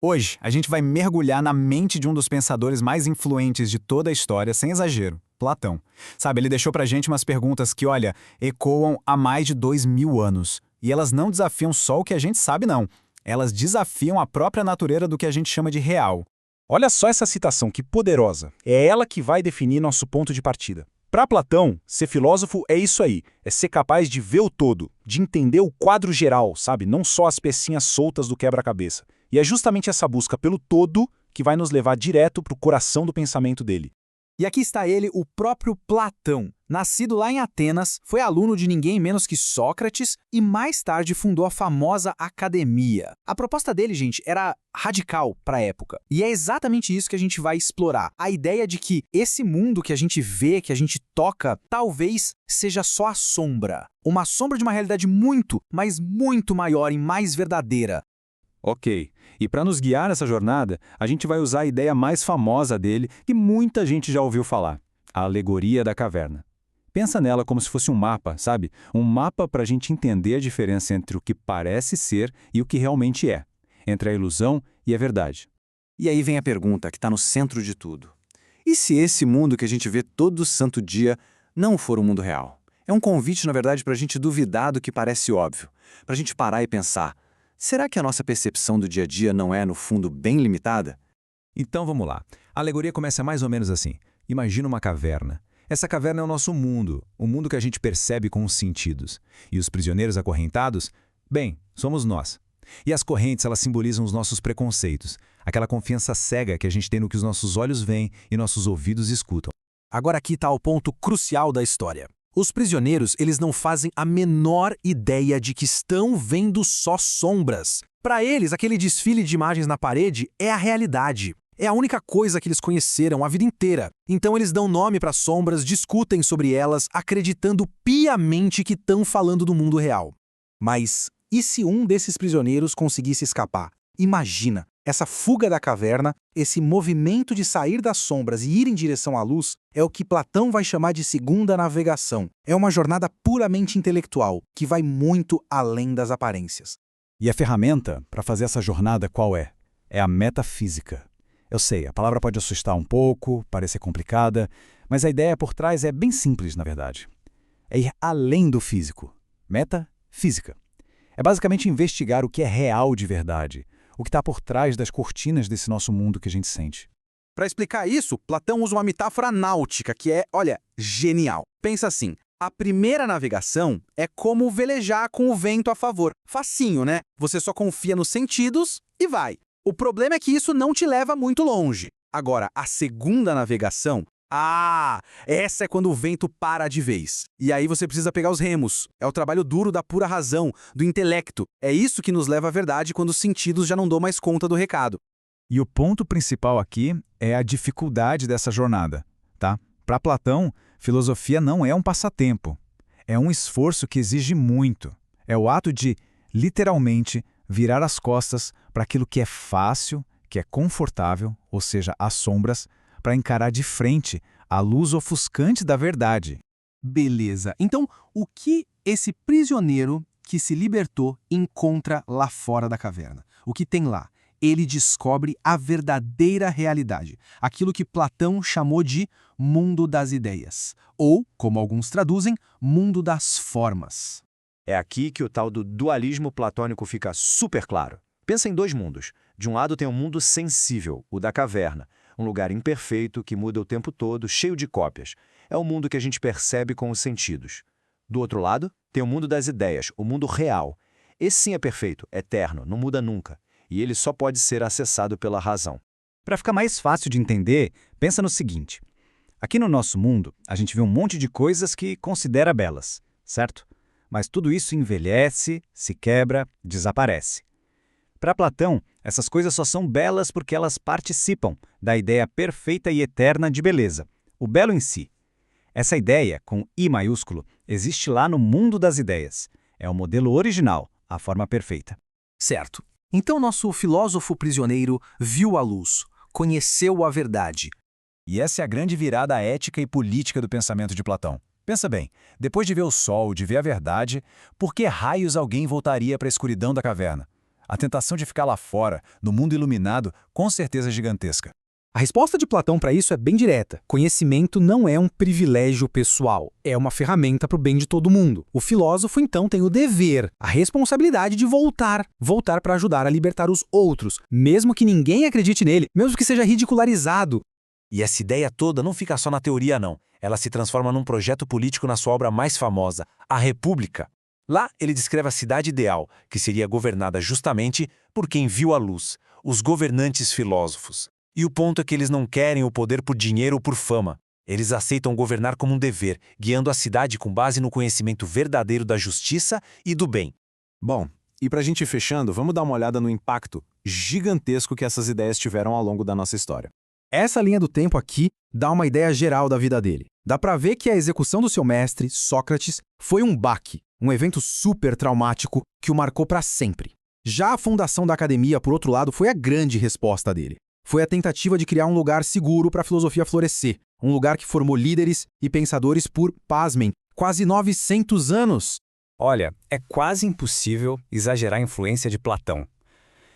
Hoje, a gente vai mergulhar na mente de um dos pensadores mais influentes de toda a história, sem exagero, Platão. Sabe, ele deixou pra gente umas perguntas que, olha, ecoam há mais de 2000 anos. E elas não desafiam só o que a gente sabe, não. Elas desafiam a própria natureza do que a gente chama de real. Olha só essa citação, que poderosa. É ela que vai definir nosso ponto de partida. Para Platão, ser filósofo é isso aí, é ser capaz de ver o todo, de entender o quadro geral, sabe? Não só as pecinhas soltas do quebra-cabeça. E é justamente essa busca pelo todo que vai nos levar direto para o coração do pensamento dele. E aqui está ele, o próprio Platão. Nascido lá em Atenas, foi aluno de ninguém menos que Sócrates e mais tarde fundou a famosa academia. A proposta dele, gente, era radical para a época. E é exatamente isso que a gente vai explorar. A ideia de que esse mundo que a gente vê, que a gente toca, talvez seja só a sombra. Uma sombra de uma realidade muito, mas muito maior e mais verdadeira. Ok, e para nos guiar nessa jornada, a gente vai usar a ideia mais famosa dele, que muita gente já ouviu falar, a alegoria da caverna. Pensa nela como se fosse um mapa, sabe? Um mapa para a gente entender a diferença entre o que parece ser e o que realmente é, entre a ilusão e a verdade. E aí vem a pergunta que está no centro de tudo. E se esse mundo que a gente vê todo santo dia não for o mundo real? É um convite, na verdade, para a gente duvidar do que parece óbvio, para a gente parar e pensar: será que a nossa percepção do dia a dia não é, no fundo, bem limitada? Então vamos lá. A alegoria começa mais ou menos assim. Imagina uma caverna. Essa caverna é o nosso mundo, o mundo que a gente percebe com os sentidos. E os prisioneiros acorrentados? Bem, somos nós. E as correntes, elas simbolizam os nossos preconceitos, aquela confiança cega que a gente tem no que os nossos olhos veem e nossos ouvidos escutam. Agora aqui está o ponto crucial da história. Os prisioneiros, eles não fazem a menor ideia de que estão vendo só sombras. Para eles, aquele desfile de imagens na parede é a realidade. É a única coisa que eles conheceram a vida inteira. Então eles dão nome para as sombras, discutem sobre elas, acreditando piamente que estão falando do mundo real. Mas e se um desses prisioneiros conseguisse escapar? Imagina, essa fuga da caverna, esse movimento de sair das sombras e ir em direção à luz, é o que Platão vai chamar de segunda navegação. É uma jornada puramente intelectual, que vai muito além das aparências. E a ferramenta para fazer essa jornada qual é? É a metafísica. Eu sei, a palavra pode assustar um pouco, parecer complicada, mas a ideia por trás é bem simples, na verdade. É ir além do físico. Metafísica. É basicamente investigar o que é real de verdade, o que está por trás das cortinas desse nosso mundo que a gente sente. Para explicar isso, Platão usa uma metáfora náutica que é, olha, genial. Pensa assim, a primeira navegação é como velejar com o vento a favor. Facinho, né? Você só confia nos sentidos e vai. O problema é que isso não te leva muito longe. Agora, a segunda navegação, essa é quando o vento para de vez. E aí você precisa pegar os remos. É o trabalho duro da pura razão, do intelecto. É isso que nos leva à verdade quando os sentidos já não dão mais conta do recado. E o ponto principal aqui é a dificuldade dessa jornada, tá? Para Platão, filosofia não é um passatempo. É um esforço que exige muito. É o ato de, literalmente, virar as costas para aquilo que é fácil, que é confortável, ou seja, as sombras, para encarar de frente a luz ofuscante da verdade. Beleza. Então, o que esse prisioneiro que se libertou encontra lá fora da caverna? O que tem lá? Ele descobre a verdadeira realidade, aquilo que Platão chamou de mundo das ideias, ou, como alguns traduzem, mundo das formas. É aqui que o tal do dualismo platônico fica super claro. Pensa em dois mundos. De um lado tem um mundo sensível, o da caverna, um lugar imperfeito que muda o tempo todo, cheio de cópias. É o mundo que a gente percebe com os sentidos. Do outro lado, tem o mundo das ideias, o mundo real. Esse sim é perfeito, eterno, não muda nunca. E ele só pode ser acessado pela razão. Para ficar mais fácil de entender, pensa no seguinte. Aqui no nosso mundo, a gente vê um monte de coisas que considera belas, certo? Mas tudo isso envelhece, se quebra, desaparece. Para Platão, essas coisas só são belas porque elas participam da ideia perfeita e eterna de beleza, o belo em si. Essa ideia, com I maiúsculo, existe lá no mundo das ideias. É o modelo original, a forma perfeita. Certo. Então nosso filósofo prisioneiro viu a luz, conheceu a verdade. E essa é a grande virada ética e política do pensamento de Platão. Pensa bem, depois de ver o sol, de ver a verdade, por que raios alguém voltaria para a escuridão da caverna? A tentação de ficar lá fora, no mundo iluminado, com certeza é gigantesca. A resposta de Platão para isso é bem direta. Conhecimento não é um privilégio pessoal, é uma ferramenta para o bem de todo mundo. O filósofo, então, tem o dever, a responsabilidade de voltar para ajudar a libertar os outros, mesmo que ninguém acredite nele, mesmo que seja ridicularizado. E essa ideia toda não fica só na teoria, não. Ela se transforma num projeto político na sua obra mais famosa, A República. Lá, ele descreve a cidade ideal, que seria governada justamente por quem viu a luz, os governantes filósofos. E o ponto é que eles não querem o poder por dinheiro ou por fama. Eles aceitam governar como um dever, guiando a cidade com base no conhecimento verdadeiro da justiça e do bem. Bom, e para a gente ir fechando, vamos dar uma olhada no impacto gigantesco que essas ideias tiveram ao longo da nossa história. Essa linha do tempo aqui dá uma ideia geral da vida dele. Dá para ver que a execução do seu mestre, Sócrates, foi um baque, um evento super traumático que o marcou para sempre. Já a fundação da academia, por outro lado, foi a grande resposta dele. Foi a tentativa de criar um lugar seguro para a filosofia florescer, um lugar que formou líderes e pensadores por, pasmem, quase 900 anos. Olha, é quase impossível exagerar a influência de Platão.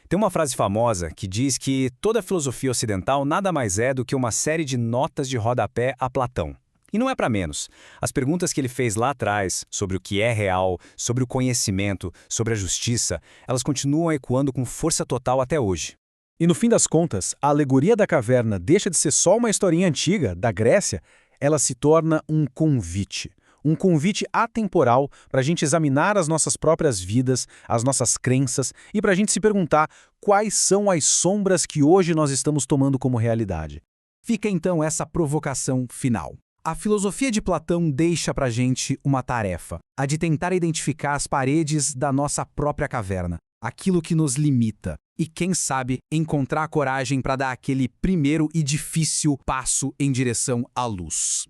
Tem uma frase famosa que diz que toda a filosofia ocidental nada mais é do que uma série de notas de rodapé a Platão. E não é para menos. As perguntas que ele fez lá atrás, sobre o que é real, sobre o conhecimento, sobre a justiça, elas continuam ecoando com força total até hoje. E no fim das contas, a alegoria da caverna deixa de ser só uma historinha antiga, da Grécia, ela se torna um convite. Um convite atemporal para a gente examinar as nossas próprias vidas, as nossas crenças e para a gente se perguntar quais são as sombras que hoje nós estamos tomando como realidade. Fica então essa provocação final. A filosofia de Platão deixa para a gente uma tarefa, a de tentar identificar as paredes da nossa própria caverna, aquilo que nos limita, e quem sabe encontrar a coragem para dar aquele primeiro e difícil passo em direção à luz.